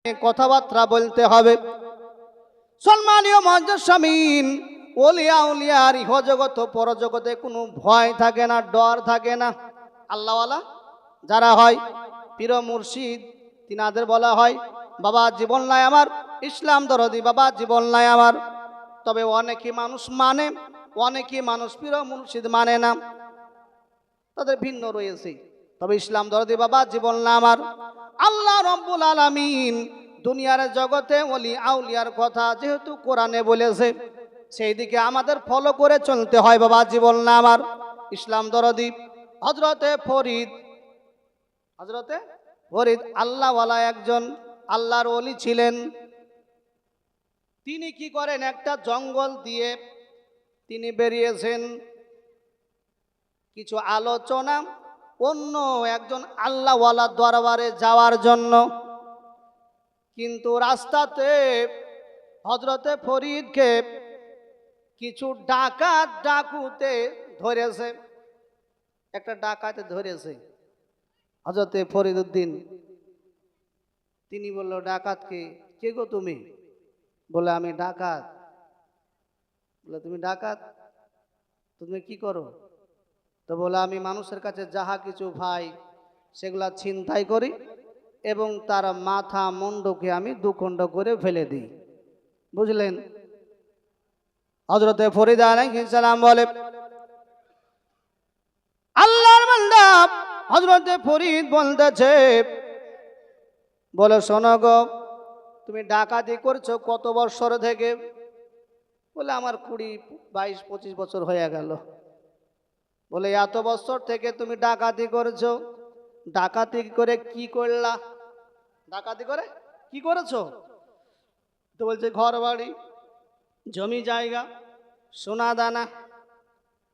কথাবার্তা বলতে হবে। সম্মানীয় মুআজ্জামিন, ওলিয়া উলিয়ার ইহজগত পরজগতে কোনো ভয় থাকে না, ডর থাকে না। আল্লাহওয়ালা যারা হয়, পীর মুর্শিদ, তিনাদের বলা হয় বাবা জীবন নাই আমার, ইসলাম দরদি বাবা জীবন নাই আমার। তবে অনেকে মানুষ মানে, অনেকে মানুষ পীর মুর্শিদ মানে না, তাদের ভিন্ন রয়েছে। তবে ইসলাম দরদি বাবা জীবন না আমার। আল্লাহ রাব্বুল আলামিন দুনিয়ার জগতে ওলি আউলিয়ার কথা যেহেতু কোরআনে বলেছে, সেই দিকে আমাদের ফলো করে চলতে হয় বাবা জীবন না আমার। ইসলাম দরদি হযরতে ফরিদ আল্লাহওয়ালা একজন আল্লাহর ওলি ছিলেন। তিনি কি করেন, একটা জঙ্গল দিয়ে তিনি বেরিয়েছেন কিছু আলোচনা অন্য একজন আল্লাহওয়ালা দরবারে যাওয়ার জন্য। কিন্তু রাস্তাতে হযরতে ফরিদকে কিছু ডাকুতে ধরেছে, একটা ডাকাতে ধরেছে। হযরতে ফরিদউদ্দিন তিনি বলল ডাকাতকে, কে গো তুমি? বলে আমি ডাকাত। বলে তুমি ডাকাত, তুমি কি করো? তো বলে আমি মানুষের কাছে যাহা কিছু ভাই সেগুলা ছিনতাই করি এবং তার মাথা মুন্ডকে আমি দুখণ্ড করে ফেলে দিই। বুঝলেন? হযরতে ফরিদ আলাইহিস সালাম বলে, আল্লাহর বান্দা হযরতে ফরিদ বলতেছে, বলে শোনো গো, তুমি ডাকাতি করছো কত বছর থেকে? বলে আমার 20, 22, 25 বছর হয়ে গেল। বলে এত বছর থেকে তুমি ডাকাতি করছো, ডাকাতি করে কি করলা? ডাকাতি করে কি করেছো? তো বলছে ঘর বাড়ি, জমি জায়গা, সোনা দানা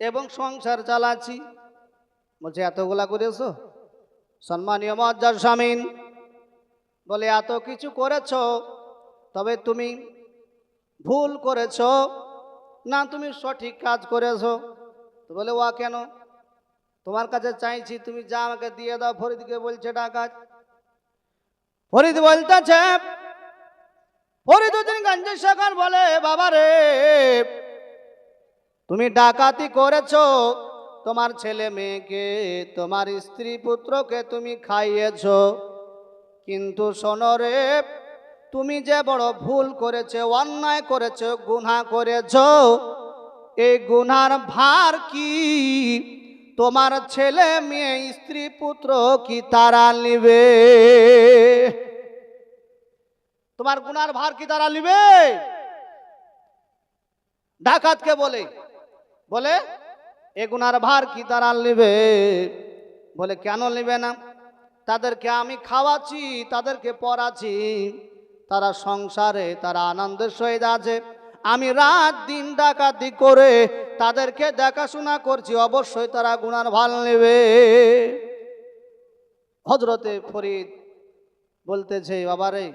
এবং সংসার চালাচ্ছি। বলছে এতগুলা করেছো? সম্মানীয় মুআজ্জামিন বলে এত কিছু করেছো, তবে তুমি ভুল করেছো না তুমি সঠিক কাজ করেছো? তো বলে ওয়া কেন? তোমার কাছে চাইছি, তুমি যা আমাকে দিয়ে দাও। ফরিদকে বলছে ডাকাত। ফরিদ বলতেছে, ফরিদউদ্দিন গঞ্জ শেখার বলে বাবা রে, তুমি ডাকাতি করেছো, তোমার ছেলে মেয়েকে, তোমার স্ত্রী পুত্রকে তুমি খাইয়েছো, কিন্তু শোনো রে, তুমি যে বড় ভুল করেছো, অন্যায় করেছো, গুনাহ করেছো, এই গুনার ভার কি তোমার ছেলে মেয়ে স্ত্রী পুত্র কি তারা নিবে? তোমার গুনার ভার কি তারা নিবে? ডাকাতকে বলে এ গুনার ভার কি তারা নিবে? বলে কেন নিবে না? তাদেরকে আমি খাওয়াচ্ছি, তাদেরকে পড়াচ্ছি, তারা সংসারে তারা আনন্দের সহিত আছে, আমি রাত দিন ডাকাতি করে তাদেরকে দেখাশোনা করছি, অবশ্যই তারা গুনার ভার নেবে। হযরতে ফরিদ বলতেছে বাবারে,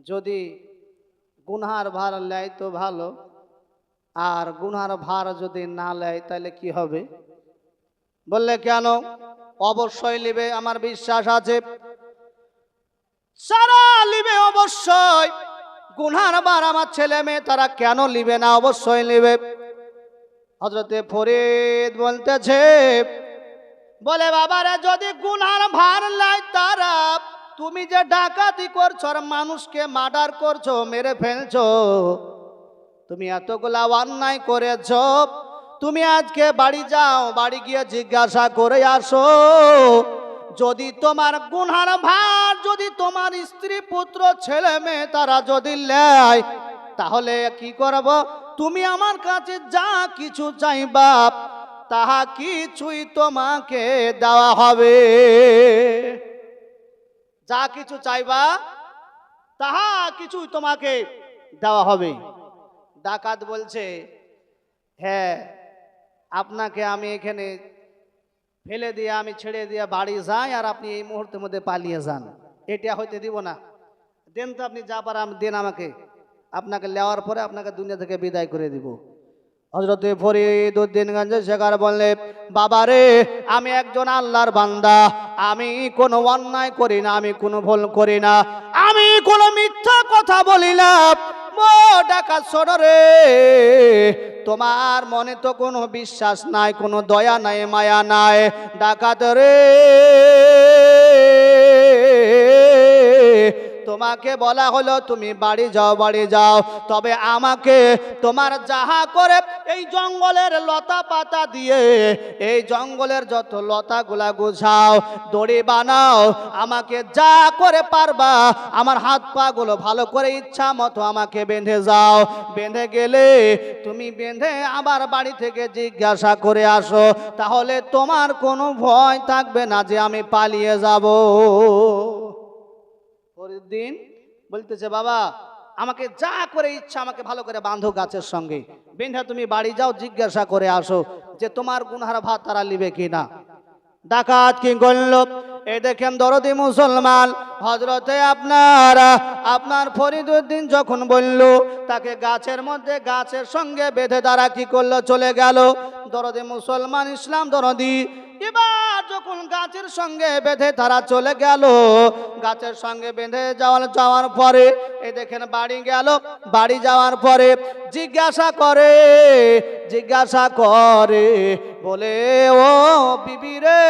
যদি গুনার ভার নেয় তো ভালো, আর গুনার ভার যদি না নেয় তাহলে কি হবে? বললে কেন? অবশ্যই নেবে, আমার বিশ্বাস আছে সারা নিবে, অবশ্যই গুনার ভার আমার ছেলে মেয়ে তারা কেন নিবে না? অবশ্যই নিবে। হযরতে ফরিদ বলতেছে, বলে বাবারা, যদি গুনার ভার নেয় তারা, তুমি যে ডাকাতি করছো আর মানুষকে মার্ডার করছো, মেরে ফেলছো, তুমি এতগুলা অন্যায় করেছো, তুমি আজকে বাড়ি যাও, বাড়ি গিয়ে জিজ্ঞাসা করে আসো, যদি তোমার গুনার ভার যদি তোমার স্ত্রী পুত্র ছেলে মেয়ে তারা যদি নেয়, তাহলে কি করব? তুমি আমার কাছে যা কিছু চাইবা তাহা কিছুই তোমাকে দেওয়া হবে। যা কিছু চাইবা তাহা কিছুই তোমাকে দেওয়া হবে। ডাকাত বলছে, হ্যাঁ, আপনাকে আমি এখানে ফেলে দিয়ে, আমি ছেড়ে দিয়ে বাড়ি যাই, আর আপনি এই মুহূর্তের মধ্যে পালিয়ে যান, এটা হইতে দিব না। দেন তো, আপনি যা পারেন দেন আমাকে, আপনাকে নেওয়ার পরে আপনাকে দুনিয়া থেকে বিদায় করে দিব। হযরতে ফরিদউদ্দিন গঞ্জ শেখার বললে, বাবা রে, আমি একজন আল্লাহর বান্দা, আমি কোনো অন্যায় করি না, আমি কোনো ভুল করি না, আমি কোনো মিথ্যা কথা বলি না। ও ডাকাত শোনো রে, তোমার মনে তো কোনো বিশ্বাস নাই, কোনো দয়া নাই, মায়া নাই। ডাকাত রে, তোমাকে বলা হলো তুমি বাড়ি যাও, বাড়ি যাও, তবে আমাকে তোমার যাহা করে এই জঙ্গলের লতা পাতা দিয়ে এই জঙ্গলের যত লতাগুলা গুছাও, দড়ি বানাও, আমাকে যা করে পারবা আমার হাত পা গুলো ভালো করে ইচ্ছা মতো আমাকে বেঁধে যাও। বেঁধে গেলে তুমি বেঁধে আবার বাড়ি থেকে জিজ্ঞাসা করে আসো, তাহলে তোমার কোনো ভয় থাকবে না যে আমি পালিয়ে যাব। ফরিদউদ্দিন বলতেছে, বাবা আমাকে যা করে ইচ্ছা আমাকে ভালো করে বাঁধো গাছের সঙ্গে, বেঁধে তুমি বাড়ি যাও, জিজ্ঞাসা করে আসো যে তোমার গুনহার ভাত তারা নিবে কিনা। ডাকাত কি করল? এই দেখেন দরদি মুসলমান, হযরতে আপনার ফরিদউদ্দিন যখন বলল, তাকে গাছের মধ্যে গাছের সঙ্গে বেঁধে তারা কি করলো, চলে গেল। দরদি মুসলমান, ইসলাম দরদি, এবার যখন গাছের সঙ্গে বেঁধে তারা চলে গেল, গাছের সঙ্গে বেঁধে যাওয়ার পরে এই দেখেন বাড়ি গেল। বাড়ি যাওয়ার পরে জিজ্ঞাসা করে বলে, ও বিবি রে,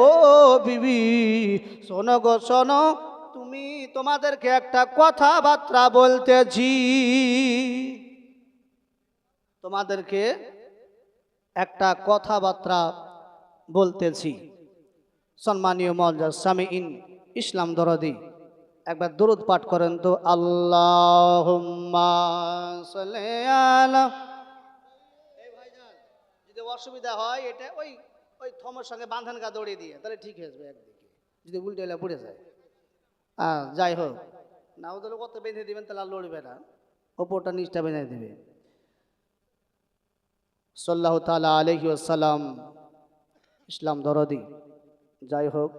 ও বিবি, শোনো গো শোনো, তোমাদেরকে একটা কথাবার্তা বলতেছি, তোমাদেরকে একটা কথাবার্তা বলতেছি। সম্মানীয় মুআজ্জাজ সামিঈন, ইসলাম দরদি একবার দরুদ পাঠ করেন তো, আল্লাহুম্মা সাল্লি আলা। এই ভাইজান, যদি অসুবিধা হয় এটা ওই ওই থমের সঙ্গে বাঁধন গা দড়ি দিয়ে, তাহলে ঠিক হয়ে যাবে একদিকে, যদি উল্টে এলে পড়ে যায়। যাই হোক, না ওদের কত বেঁধে দিবেন তাহলে আর লড়বে না, ওপরটা নিচটা বেঁধে দিবে। সাল্লাল্লাহু তাআলা আলাইহি ওয়াসাল্লাম, ইসলাম দরদি। যাই হোক,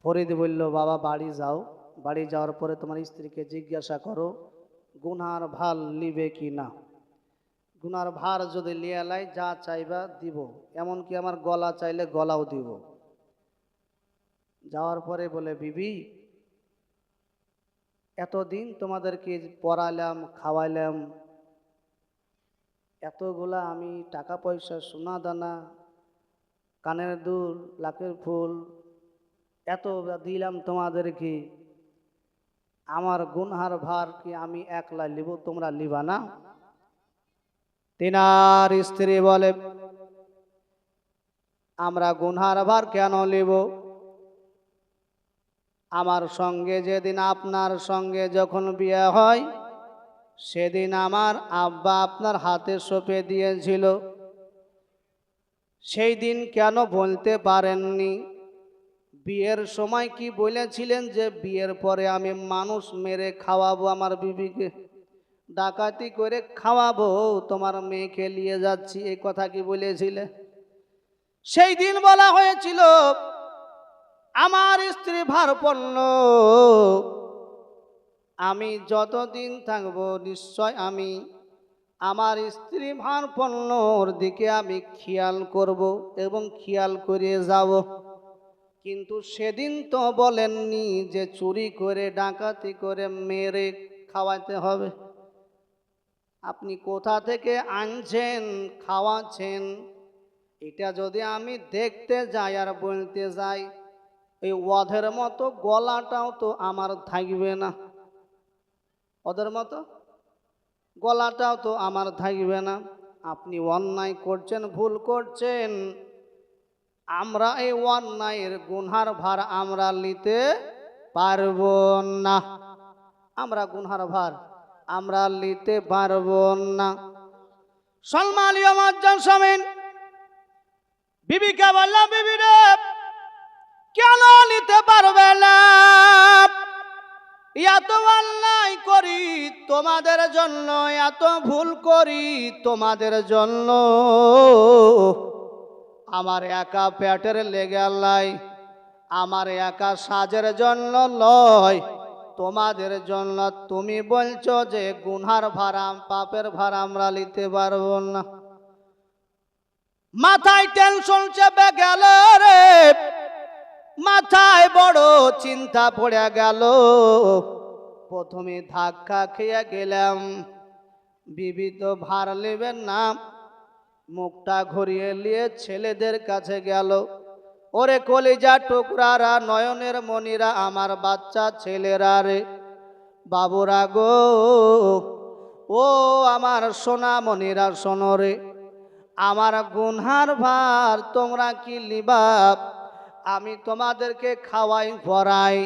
ফরিদ বলল, বাবা বাড়ি যাও, বাড়ি যাওয়ার পরে তোমার স্ত্রীকে জিজ্ঞাসা করো গুনার ভার লিবে কি না। গুনার ভার যদি লিয়ে লাই, যা চাইবা দিব, এমনকি আমার গলা চাইলে গলাও দিব। যাওয়ার পরে বলে, বিবি এতদিন তোমাদেরকে পড়ালাম, খাওয়াইলাম, এতগুলা আমি টাকা পয়সা, সোনা দানা, কানের দুল, লাখের ফুল এত দিলাম তোমাদেরকে, আমার গুনহার ভার কি আমি একলা লিব, তোমরা লিবা না? তিনার স্ত্রী বলে, আমরা গুনহার ভার কেন লিব? আমার সঙ্গে যেদিন আপনার সঙ্গে যখন বিয়ে হয়, সেদিন আমার আব্বা আপনার হাতে সঁপে দিয়েছিল, সেই দিন কেন বলতে পারেননি? বিয়ের সময় কি বলেছিলেন যে বিয়ের পরে আমি মানুষ মেরে খাওয়াবো আমার বিবিকে, ডাকাতি করে খাওয়াবো, তোমার মেয়েকে নিয়ে যাচ্ছি, এই কথা কি বলেছিলে? সেই দিন বলা হয়েছিল আমার স্ত্রী ভারপন্ন, আমি যতদিন থাকবো নিশ্চয় আমি আমার স্ত্রী ভারপন্নর দিকে আমি খেয়াল করব এবং খেয়াল করে যাব। কিন্তু সেদিন তো বলেননি যে চুরি করে ডাকাতি করে মেরে খাওয়াতে হবে। আপনি কোথা থেকে আনছেন, খাওয়াচ্ছেন, এটা যদি আমি দেখতে যাই আর বলতে যাই, এই ওদের মতো গলাটাও তো আমার থাকবে না, ওদের মতো গলাটাও তো আমার থাকবে না। আপনি অন্যায় করছেন, ভুল করছেন, আমরা এই অন্যায়ের গুনহার ভার আমরা নিতে পারবো না, আমরা গুনহার ভার আমরা নিতে পারবো না। সম্মানীয় মুআজ্জাজ সামিন, বিবিকে বললাম, বিবি রে কেন নিতে পারবে না? এত অন্যায় করি তোমাদের জন্য, এত ভুল করি তোমাদের জন্য, আমার একা পেটের লেগে লাই, আমার একা সাজের জন্য লয়, তোমাদের জন্য তুমি বলছো যে গুনহার ভাড়া পাপের ভাড়া আমরা নিতে পারবো না। মাথায় টেনশন চেপে গেল রে, মাথায় বড় চিন্তা পড়ে গেল। প্রথমে ধাক্কা খেয়ে গেলাম, বিবি তো ভার নেবেন না। মুখটা ঘুরিয়ে নিয়ে ছেলেদের কাছে গেল। ওরে কলিজা টুকরারা, নয়নের মনিরা, আমার বাচ্চা ছেলেরা রে, বাবুরা গো, ও আমার সোনা মনিরা শোনো রে, আমার গুনহার ভার তোমরা কি লিবা? আমি তোমাদেরকে খাওয়াই পরাই।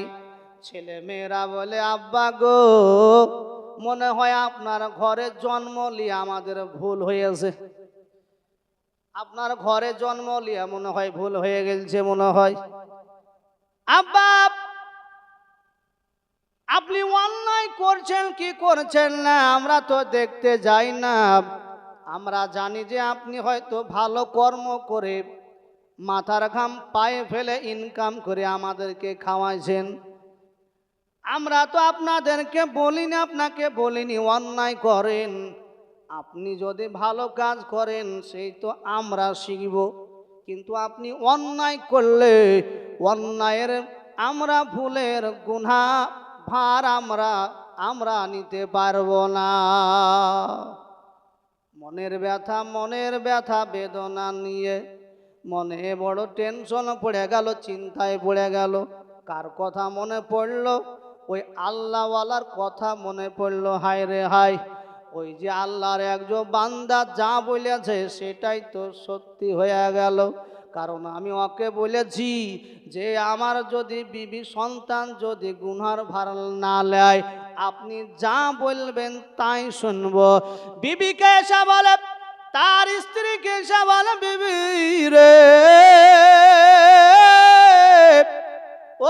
ছেলে মেয়েরা বলে আব্বা গো, মনে হয় আপনার ঘরে জন্ম নিয়ে আমাদের ভুল হয়েছে। আপনার ঘরে জন্ম লিয়া মনে হয় ভুল হয়ে গেছে মনে হয়। আব্বা আপনি অন্যায় করছেন কি করছেন না আমরা তো দেখতে যাই না। আমরা জানি যে আপনি হয়তো ভালো কর্ম করে মাথার ঘাম পায়ে ফেলে ইনকাম করে আমাদেরকে খাওয়াইছেন। আমরা তো আপনাদেরকে বলিনি, আপনাকে বলিনি অন্যায় করেন। আপনি যদি ভালো কাজ করেন সেই তো আমরা শিখব, কিন্তু আপনি অন্যায় করলে অন্যায়ের আমরা ভুলের গুনাহ ভার আমরা নিতে পারবো না। মনের ব্যথা বেদনা নিয়ে মনে বড় টেনশন পড়ে গেল, চিন্তায় পড়ে গেল। কার কথা মনে পড়লো? ওই আল্লাহওয়ালার কথা মনে পড়লো। হায় রে হায়, ওই যে আল্লাহর একজন বান্দা যা বলেছে সেটাই তো সত্যি হয়ে গেল। কারণ আমি ওকে বলেছি যে আমার যদি বিবি সন্তান যদি গুনহার ভার না নেয়, আপনি যা বলবেন তাই শুনব। বিবিকে এসে বলে, তার স্ত্রীকে এসে বলে, বিবি রে,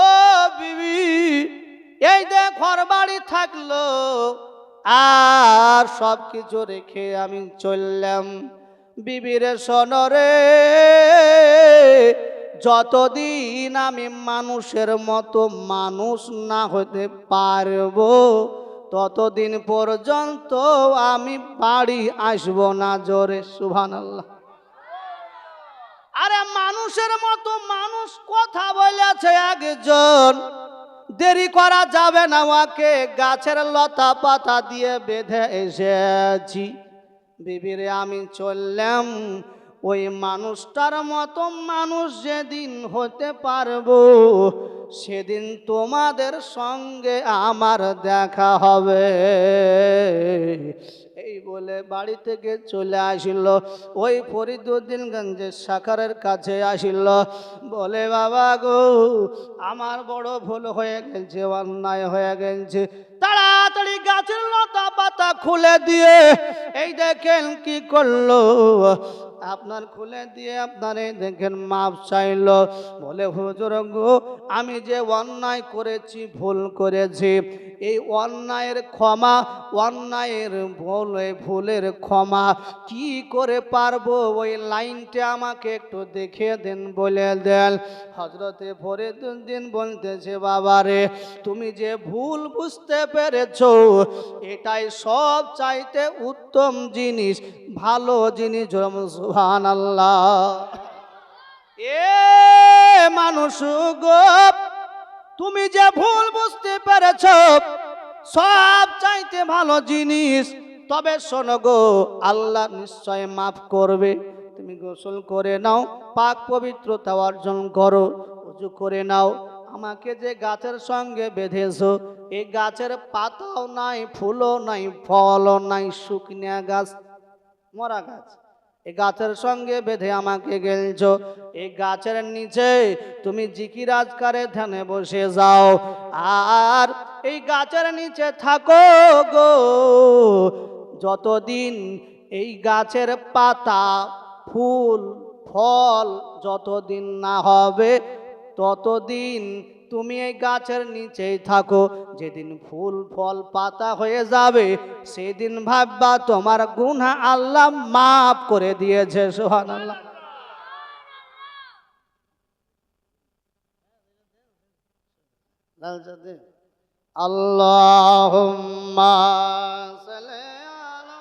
ও বিবি, এই যে ঘর বাড়ি থাকলো আর সব কিছু রেখে আমি চললাম। বিবিরে শোনো রে, যতদিন আমি মানুষের মতো মানুষ না হতে পারবো ততদিন পর্যন্ত আমি বাড়ি আসবো না। জোরে সুবহানাল্লাহ। আরে মানুষের মতো মানুষ কথা বলেছে একজন, দেরি করা যাবে না, ওকে গাছের লতা পাতা দিয়ে বেঁধে এসেছি। বিবিরে আমি চললাম, ওই মানুষটার মতো মানুষ যেদিন হতে পারবো সেদিন তোমাদের সঙ্গে আমার দেখা হবে। এই বলে বাড়ি থেকে চলে আসিল। ওই ফরিদউদ্দিনগঞ্জের শাখারের কাছে আসিল, বলে বাবা গো, আমার বড় ভুল হয়ে গেছে, অন্যায় হয়ে গেছে। তাড়াতাড়ি গাছের লতা পাতা খুলে দিয়ে এই দেখেন কি করলো, আপনার খুলে দিয়ে আপনার এই দেখেন মাপ চাইল। বলে হুজুর গো, আমি যে অন্যায় করেছি, ভুল করেছি, এই অন্যায়ের ক্ষমা, অন্যায়ের ভুলের ক্ষমা কি করে পারবো, ওই লাইনটা আমাকে একটু দেখিয়ে দেন, বলে দেন। হযরতে ফরিদউদ্দিন বলতেছে, বাবারে, তুমি যে ভুল বুঝতে পেরেছো এটাই সব চাইতে উত্তম জিনিস, ভালো জিনিস। সুবহানাল্লাহ। এ মানুষ গো, তুমি যে ভুল বুঝতে পেরেছো সব চাইতে ভালো জিনিস। তবে শোনো গো, আল্লাহ নিশ্চয় মাফ করবে। তুমি গোসল করে নাও, পাক পবিত্রতা অর্জন করো, ওযু করে নাও। আমাকে যে গাছের সঙ্গে বেঁধেছো, এই গাছের পাতাও নাই, ফুলও নাই, ফলও নাই, শুকনা গাছ, মরা গাছ। এই গাছের সঙ্গে বেঁধে আমাকে গেলছো। এই গাছের নিচে তুমি জিকির আজকারে ধ্যানে বসে যাও, আর এই গাছের নিচে থাকো গো। যতদিন এই গাছের পাতা, ফুল, ফল যতদিন না হবে ততদিন তুমি এই গাছের নিচেই থাকো। যেদিন ফুল ফল পাতা হয়ে যাবে সেদিন ভাববা তোমার গুনাহ আল্লাহ মাফ করে দিয়েছে। সুবহানাল্লাহ। আল্লাহুম্মা সাল্লি আলা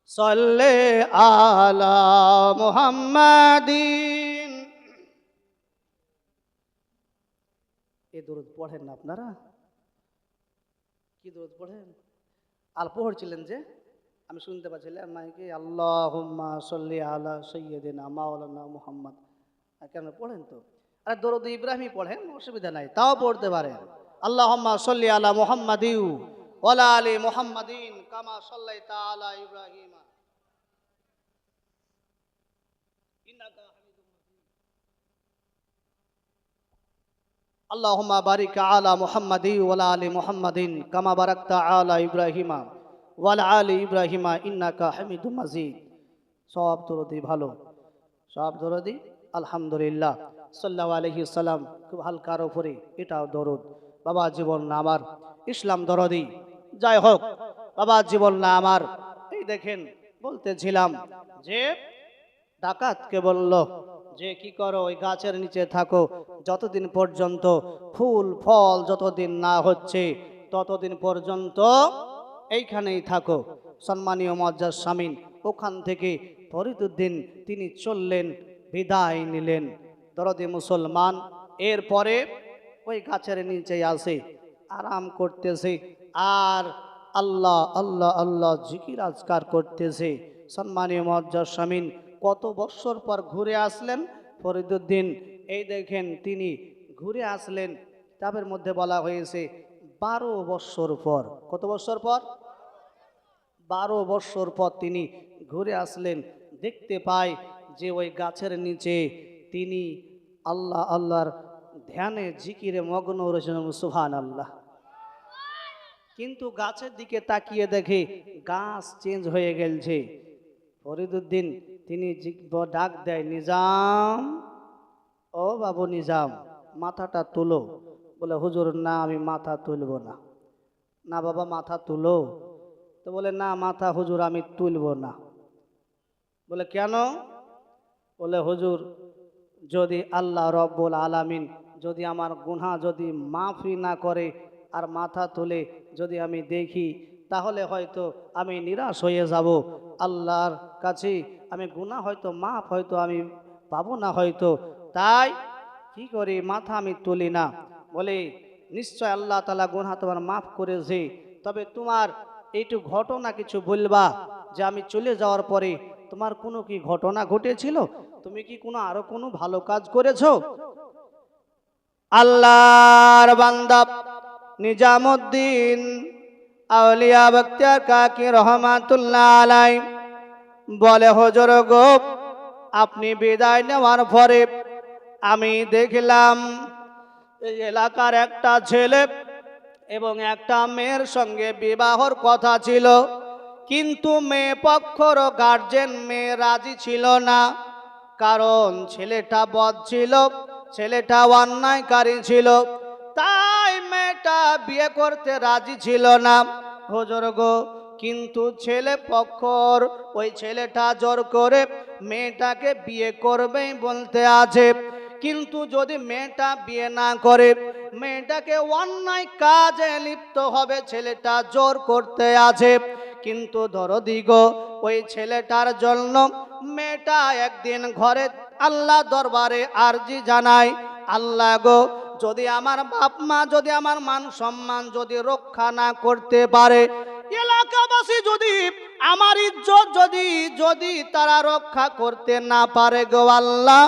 সাল্লি আলা মুহাম্মাদিন। এই দরুদ পড়েন না আপনারা? কি দরুদ পড়েন? আর পড়ছিলেন যে আমি শুনতে পাচ্ছিলাম মাইকে, আল্লাহুম্মা সাল্লি আলা সাইয়্যিদিনা মাওলানা মুহাম্মদ। কেন পড়েন তো? আরে দরুদ ইব্রাহিমই পড়েন, অসুবিধা নাই, তাও পড়তে পারেন। আল্লাহুম্মা সাল্লি আলা মুহাম্মাদিউ ওয়ালা আলি মুহাম্মাদিন কামা সাল্লাইতা আলা ইব্রাহিমা ইন্নাকা হামিদুম মাজিদ। আল্লাহুম্মা বারিক আলা মুহাম্মাদি ওয়ালা আলি মুহাম্মাদিন কামা বারাকতা আলা ইব্রাহিমা ওয়ালা আলি ইব্রাহিমা ইন্নাকা হামিদুম মাজিদ। সব দরুদই ভালো, সব দরুদই আলহামদুলিল্লাহ। সাল্লাল্লাহু আলাইহি সাল্লাম খুব হালকার উপরে এটাও দরুদ। বাবা জীবন না আমার, ইসলাম দরদি। যাই হোক, বাবা জীবন না আমার। এই দেখেন বলতেছিলাম যে ডাকাতকে বলল যে কি করো, ওই গাছের নিচে থাকো, যতদিন পর্যন্ত ফুল ফল যতদিন না হচ্ছে ততদিন পর্যন্ত এইখানেই থাকো। সম্মানীয় মজ্জাজ শামীম ওখান থেকে ফরিদউদ্দিন তিনি চললেন, বিদায় নিলেন। দরদি মুসলমান এরপরে ওই গাছের নিচে আসে, আরাম করতেছে আর আল্লাহ আল্লাহ আল্লাহ জিকির আজকার করতেছে। সম্মানীয় মজ্জাজ শামীম কত বৎসর পর ঘুরে আসলেন ফরিদউদ্দিন। এই দেখেন তিনি ঘুরে আসলেন, কিতাবের মধ্যে বলা হয়েছে 12 বৎসর পর। কত বৎসর পর? 12 বৎসর পর তিনি ঘুরে আসলেন। দেখতে পায় যে ওই গাছের নিচে তিনি আল্লাহ আল্লাহর ধ্যানে জিকিরে মগ্ন রয়েছেন, সুবহানাল্লাহ। কিন্তু গাছের দিকে তাকিয়ে দেখে গাছ চেঞ্জ হয়ে গেছে। ফরিদউদ্দিন তিনি ডাক দেয়, নিজাম, ও বাবু নিজাম, মাথাটা তুলো। বলে হুজুর না, আমি মাথা তুলব না। না বাবা মাথা তুলো। তো বলে না মাথা হুজুর আমি তুলব না। বলে কেন? বলে হুজুর যদি আল্লাহ রব্বুল আলামিন যদি আমার গুনাহ যদি মাফি না করে আর মাথা তুলে যদি আমি দেখি, তাহলে হয়তো আমি নিরাশ হয়ে যাব আল্লাহর কাছে। আমি গুনাহ হয়তো মাফ হয়তো আমি পাবো না হয়তো, তাই কি করি মাথা আমি তুলি না। বলে নিশ্চয় আল্লাহ তাআলা গুনাহ তোমার মাফ করেছে, তবে তোমার এইটু ঘটনা কিছু বলবা যে আমি চলে যাওয়ার পরে তোমার কোনো কি ঘটনা ঘটেছিল? তুমি কি কোনো আরো কোনো ভালো কাজ করেছো? আল্লাহর বান্দা নিজামুদ্দিন আউলিয়া বখতিয়ার কাকি রহমাতুল্লাহ আলাই বলে হুজুর গো, আপনি বিদায় নেওয়ার পরে আমি দেখলাম এই এলাকার একটা ছেলে এবং একটা মেয়ের সঙ্গে বিবাহর কথা ছিল, কিন্তু মেয়ে পক্ষর গার্জেন মেয়ে রাজি ছিল না। কারণ ছেলেটা বদ ছিল, ছেলেটা অন্যায়কারী ছিল, তাই মেয়েটা বিয়ে করতে রাজি ছিল না। হুজুর গো, কিন্তু ছেলে পক্ষর ওই ছেলেটা জোর করে মেয়েটাকে বিয়ে করবেই বলতে আছে। কিন্তু যদি মেয়েটা বিয়ে না করে, মেয়েটাকে অন্যায় কাজে লিপ্ত হবে, ছেলেটা জোর করতে আছে। কিন্তু দরদি গো, ওই ছেলেটার জন্য মেয়েটা একদিন ঘরে আল্লাহ দরবারে আরজি জানায়, আল্লাহ গো, যদি আমার বাপ মা যদি আমার মান সম্মান যদি রক্ষা না করতে পারে, এলাকাবাসী যদি আমার ইজ্জত যদি যদি তারা রক্ষা করতে না পারে গো আল্লাহ,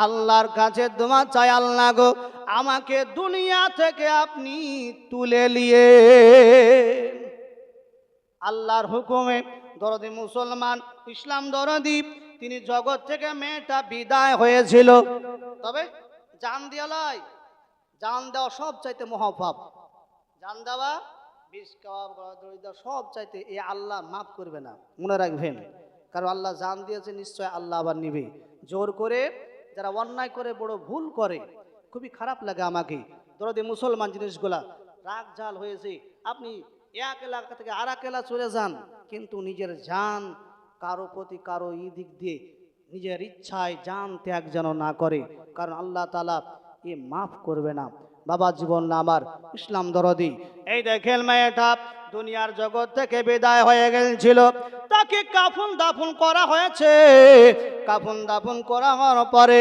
আল্লাহর কাছে দোয়া চাই, আল্লাহ গো আমাকে দুনিয়া থেকে আপনি তুলে নিয়ে। আল্লাহর হুকুমে দরদি মুসলমান ইসলাম দরদি তিনি জগৎ থেকে মেয়েটা বিদায় হয়েছিল। তবে জান দিয়ালাই, জান দেওয়া সব চাইতে মহাপাপ। জান দেওয়া বিষ খাওয়া সব চাইতে এ আল্লাহ মাফ করবে না, মনে রাখবেন। কারণ আল্লাহ জান দিয়েছে, নিশ্চয় আল্লাহ আবার নিবে। জোর করে যারা অন্যায় করে বড় ভুল করে, খুবই খারাপ লাগে আমাকে। দরদি মুসলমান জিনিসগুলা রাগ ঝাল হয়েছে, আপনি এক এলাকা থেকে আর এক এলাকা চলে যান, কিন্তু নিজের জান কারো প্রতি কারো এই দিক দিয়ে নিজের ইচ্ছায় জান ত্যাগ যেন না করে, কারণ আল্লাহ তাআলা এ মাফ করবে না। বাবা জীবন না আমার ইসলাম দরদি, এই দেখেন মেয়েটা দুনিয়ার জগৎ থেকে বিদায় হয়ে গেছিল, তাকে কাফন দাফন করা হয়েছে। কাফন দাফন করা হওয়ার পরে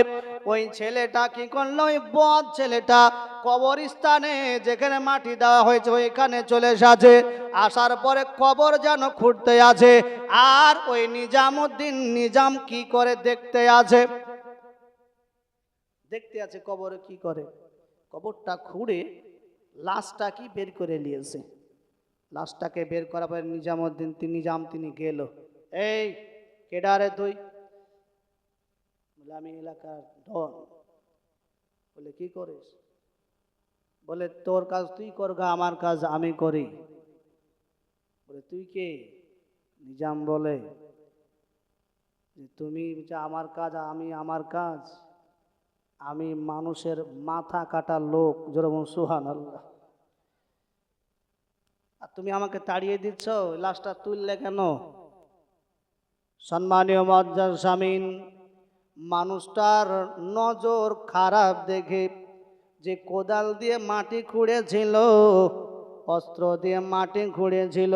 ওই ছেলেটা কি করলো, ওই বদ ছেলেটা কবরস্থানে যেখানে মাটি দেওয়া হয়েছে ওইখানে চলে এসেছে। আসার পরে কবর যেন খুঁড়তে আছে, আর ওই নিজামুদ্দিন নিজাম কি করে দেখতে আছে, দেখতে আছে কবরে কি করে, কবরটা খুঁড়ে লাশটা কি বের করে নিয়েছে। লাশটাকে বের করার পরে নিজামুদ্দিন তিনি গেল, এই কেডারে তুই? বলে আমি এলাকার ডন। বলে কি করিস? বলে তোর কাজ তুই করগা, আমার কাজ আমি করি। বলে তুই কে? নিজাম বলে তুমি আমার কাজ, আমি আমার কাজ, আমি মানুষের মাথা কাটার লোক। যেরকম সুবহানাল্লাহ। আর তুমি আমাকে তাড়িয়ে দিচ্ছ, লাশটা তুললে কেন? সম্মানীয় মুআজ্জাজ সামিন, মানুষটার নজর খারাপ দেখে যে কোদাল দিয়ে মাটি খুঁড়েছিল, অস্ত্র দিয়ে মাটি খুঁড়েছিল,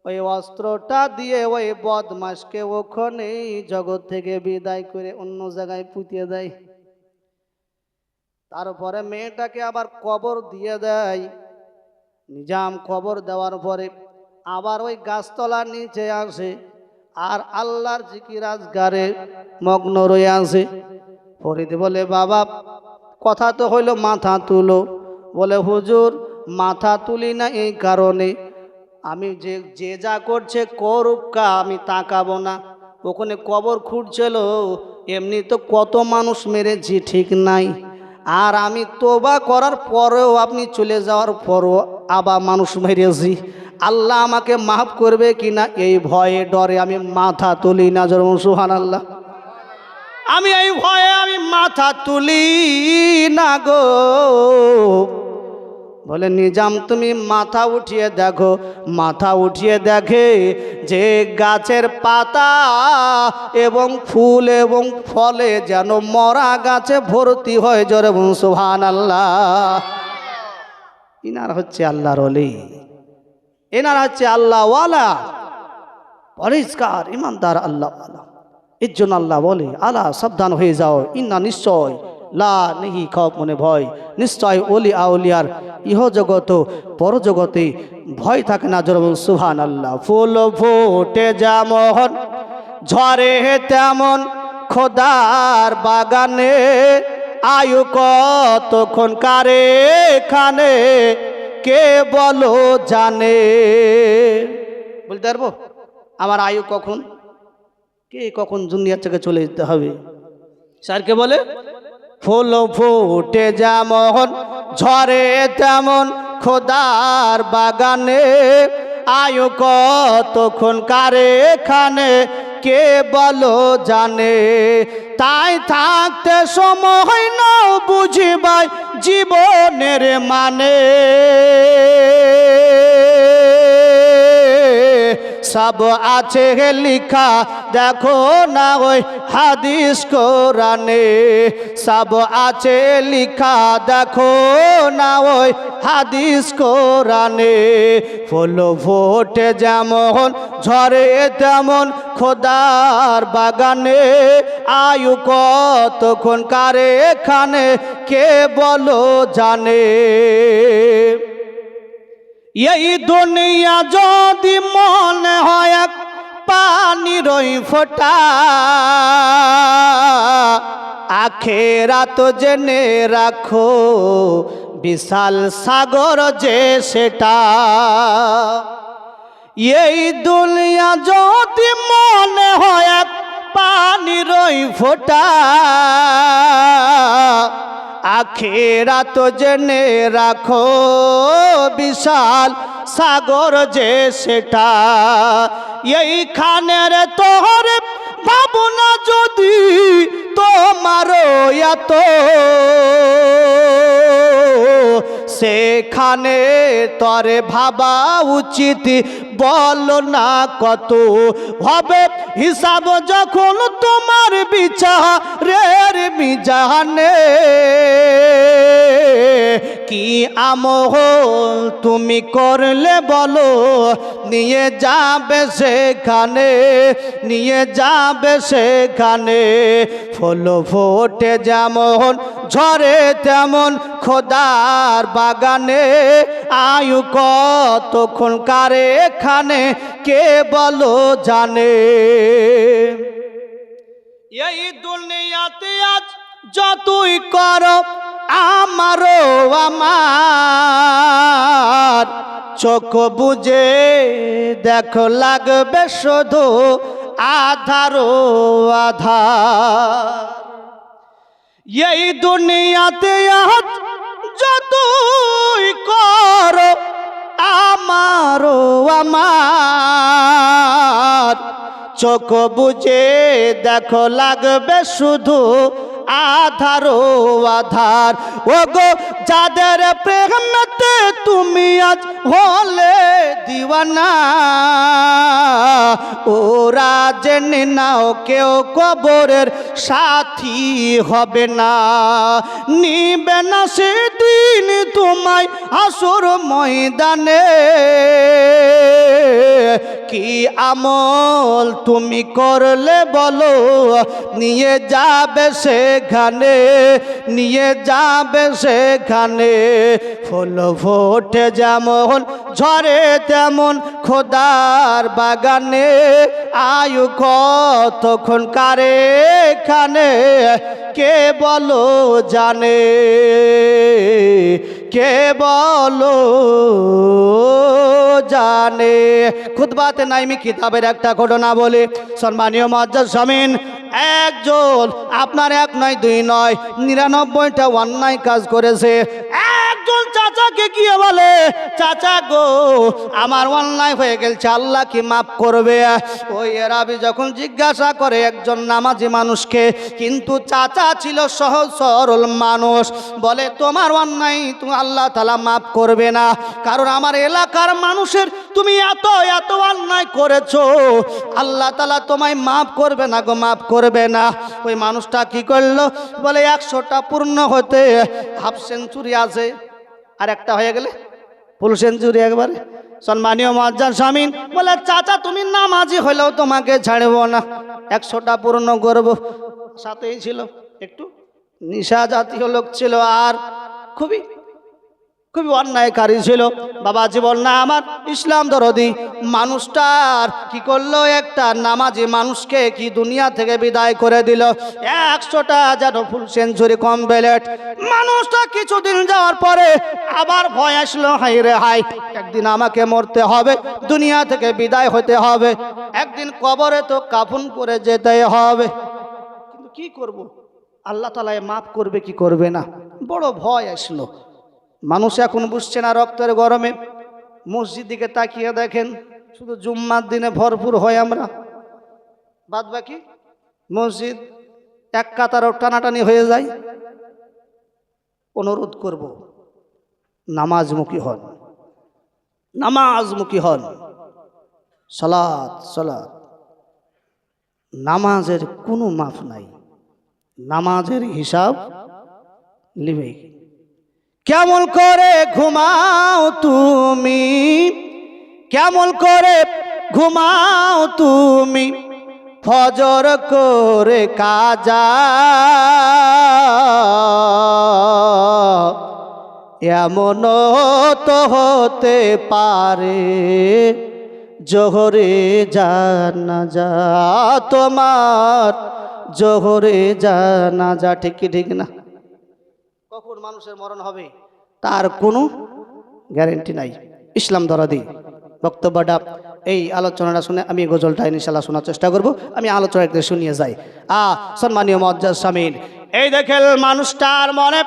ওই অস্ত্রটা দিয়ে ওই বদমাশকে ওখানে জগৎ থেকে বিদায় করে অন্য জায়গায় পুঁতিয়ে দেয়। তারপরে মেয়েটাকে আবার কবর দিয়ে দেয়। নিজাম কবর দেওয়ার পরে আবার ওই গাছতলার নিচে আসে, আর আল্লাহর জিকির আজগারে মগ্ন রয়ে আছে। ফরিদ বলে বাবা কথা তো হইল মাথা তুলো। বলে হুজুর মাথা তুলি না এই কারণে, আমি যে যা করছে করুকা, আমি তাকাবো না। ওখানে কবর খুঁড়ছিল, এমনি তো কত মানুষ মেরেছি ঠিক নাই, আর আমি তোবা করার পরেও আপনি চলে যাওয়ার পরও আবার মানুষ মেরেছি, আল্লাহ আমাকে মাফ করবে কিনা এই ভয়ে ডরে আমি মাথা তুলি না। যেরকম সুবহানাল্লাহ। আমি এই ভয়ে আমি মাথা তুলি না গো। বলে নিজাম তুমি মাথা উঠিয়ে দেখো। মাথা উঠিয়ে দেখে যে গাছের পাতা এবং ফুল এবং ফলে যেন মরা গাছে ভর্তি হয়। জোরে বলুন সুবহানাল্লাহ। ইনার হচ্ছে আল্লাহর ওলি, এনারা হচ্ছে আল্লাহওয়ালা, পরিষ্কার ইমানদার আল্লাহওয়ালা। এর জন্য আল্লাহ বলে আলা সাবধান হয়ে যাও, ইন্না নিশ্চয় লা নেহি খব মনে ভয়, নিশ্চয় ওলি আউলিয়ার ইহ জগত পরজগতে ভয় থাকে না। জোরে বলুন সুবহানাল্লাহ। ফুল ফোটে যেমন ঝরে তেমন খোদার বাগানে, আয়ু কতক্ষণ কারে খানে কে বলো জানে। বলতে পারবো আমার আয়ু কখন, কে কখন দুনিয়া থেকে চলে যেতে হবে? স্যারকে বলে ফুল ফুটে যেমন ঝরে তেমন খোদার বাগানে, আয়ু কতক্ষণ কারে খানে কে বলো জানে। তাই থাকতে সময় নাও বুঝিবাই জীবনের মানে, সব আছে লিখা দেখো না ওই হাদিস কোরআনে, সব আছে লিখা দেখো না ওই হাদিস কোরআনে। ফুল ফোটে যেমন ঝরে তেমন খোদার বাগানে, আয়ু কতক্ষণ কারে খানে কে বলো জানে। এই দুনিয়া যদি মনে হয় এক পানিরই ফোঁটা, আখেরাত জেনে রাখো বিশাল সাগর যে সেটা। এই দুনিয়া যদি মনে হয় এক পানিরই ফোঁটা, আখেরাত জেনে রাখো বিশাল সাগর যে সেটা। এইখানের তোর ভাবনা যদি তোমারও এত, সেখানে তরে ভাবা উচিত বলো না কত হবে হিসাব যখন তোমার বিচারের মিজানে। কি আমল তুমি করলে বলো, নিয়ে যাবে সেখানে, নিয়ে যাবে সেখানে। ফুল ফোটে যেমন ঝরে তেমন খোদার বাগানে, আয়ু কতক্ষণ কারে এখানে কে বলো জানে। এই দুনিয়াতে আজ যতই করো আমারও আমার, চোখ বুঝে দেখো লাগবে শুধু আধারও আধার। এই দুনিয়াতে আজ যতই করো আমারও আমার, চোখ বুঝে দেখো লাগবে শুধু আধারও আধার। ওগো যাদের প্রেমেতে তুমি আজ হলে দিওয়ানা, ওরা জেনে নাও কেউ কবরের সাথী হবে না। নিবে না সেদিন তোমায় হাসর ময়দানে। কি আমল তুমি করলে বলো, নিয়ে যাবে সেখানে, নিয়ে যাবে সেখানে। ফুল ফোটে যেমন ঝরে তেমন খোদার বাগানে, আয়ু কতক্ষণ কারে এখানে কে বলো জানে, কে বলো জানে। খুতবাতে নাইমি কিতাবের একটা ঘটনা বলে, সম্মানীয় মুআজ্জাজ সামিন, একজন আপনার এক নয় দুই নয় 99টা অন্যায় কাজ করেছে। একজন চাচাকে গিয়ে বলে, চাচা গো আমার অন্যায় হয়ে গেছে, আল্লাহ কি মাফ করবে? ওই এরাবি যখন জিজ্ঞাসা করে একজন নামাজি মানুষকে, কিন্তু চাচা ছিল সহজ সরল মানুষ, বলে তোমার অন্যায় তুমি আল্লাহ তাআলা মাফ করবে না, কারণ আমার এলাকার মানুষের তুমি এত এত অন্যায় করেছো, আল্লাহ তাআলা তোমায় মাফ করবে না গো, মাফ করবে না। ওই মানুষটা কি করলো, বলে 100টা পূর্ণ হতে হাফ সেঞ্চুরি আছে, আর একটা হয়ে গেলে ফুল সেঞ্চুরি একবারে। সম্মানীয় মুআজ্জাজ সামিন বলে, চাচা তুমি নামাজি হলেও তোমাকে ছাড়বো না, 100টা পূর্ণ করবো। সাথেই ছিল একটু নিশা জাতীয় লোক ছিল, আর খুবই খুবই অন্যায়কারী ছিল। বাবাজি বল না আমার ইসলাম দরদি মানুষটার কি করলো, একটা নামাজি মানুষকে কি দুনিয়া থেকে বিদায় করে দিল। 100টা যেন ফুল সেঞ্চুরি কমপ্লিট। মানুষটা কিছুদিন যাওয়ার পরে আবার ভয় আসলো, হাই রে হাই, একদিন আমাকে মরতে হবে, দুনিয়া থেকে বিদায় হতে হবে, একদিন কবরে তো কাফন করে যেতে হবে, কিন্তু কি করব, আল্লাহ তাআলা মাফ করবে কি করবে না, বড় ভয় আসলো। মানুষ এখন বুঝছে না, রক্তের গরমে মসজিদ দিকে তাকিয়ে দেখেন, শুধু জুম্মার দিনে ভরপুর হয়, আমরা বাদ বাকি মসজিদ এক কাতারও টানাটানি হয়ে যায়। অনুরোধ করব, নামাজমুখী হন, নামাজমুখী হন। সালাত সালাত, নামাজের কোনো মাফ নাই, নামাজের হিসাব নিবে। কেমন করে ঘুমাও তুমি, কেমন করে ঘুমাও তুমি, ফজর করে কাজা, এমন তো হতে পারে জোহরে জানাজা তোমার, জোহরে জানাজা। ঠিক কি ঠিক না? কখন মানুষের মরণ হবে তার কোনো গ্যারেন্টি নাই। ইসলাম দরদি বক্তব্যটা, এই আলোচনাটা শুনে আমি গজলটা ইনশাআল্লাহ শোনার চেষ্টা করব, আমি আলোচনাটা শুনিয়ে যাই। সম্মানীয় মুআজ্জাজ সামিন, এই দেখেন মানুষটার মনে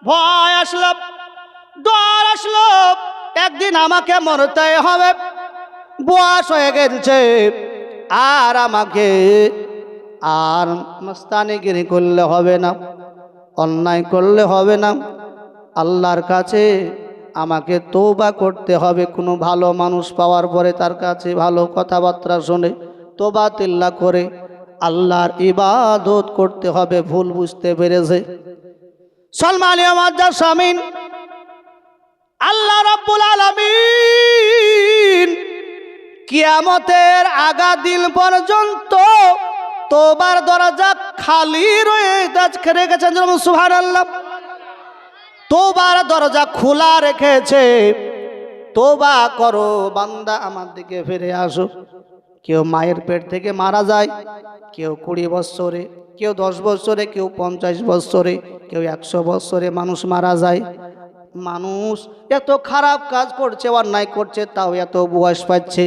ভয় আসলো, ডর আসলো, একদিন আমাকে মরতে হবে, বয়স হয়ে গেছে, আর আমাকে আর মাস্তানিগিরি করলে হবে না, অন্যায় করলে হবে না। আল্লাহর কাছে আমাকে তওবা করতে হবে। কোনো ভালো মানুষ পাওয়ার পরে তার কাছে ভালো কথাবার্তা শুনে তওবা তিল্লা করে আল্লাহর ইবাদত করতে হবে। ভুল বুঝতে পেরেছে সম্মানীয় মাদ্রাসামিন, আল্লাহ রাব্বুল আলামিন কিয়ামতের আগা দিন পর্যন্ত তওবার দরজা খালি রেখেছেন। সুবহানাল্লাহ। তওবার দরজা খোলা রেখেছে। তওবা করো বান্দা, আমার দিকে ফিরে আসো। কেউ মায়ের পেট থেকে মারা যায়, কেউ 20 বছরে, কেউ 10 বছরে, কেউ 50 বছরে, কেউ 100 বছরে মানুষ মারা যায়। মানুষ এত খারাপ কাজ করছে, অন্যায় করছে, তাও এত বয়স পাচ্ছে।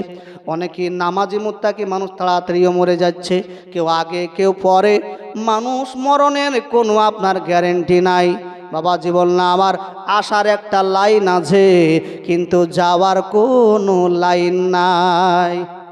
অনেকে নামাজি মুত্তাকি মানুষ তাড়াতাড়িও মরে যাচ্ছে, কেউ আগে কেউ পরে। মানুষ মরণের কোনো আপনার গ্যারেন্টি নাই। বাবা জীবন না আমার, আসার একটা লাইন আছে কিন্তু যাওয়ার কোনো লাইন নাই।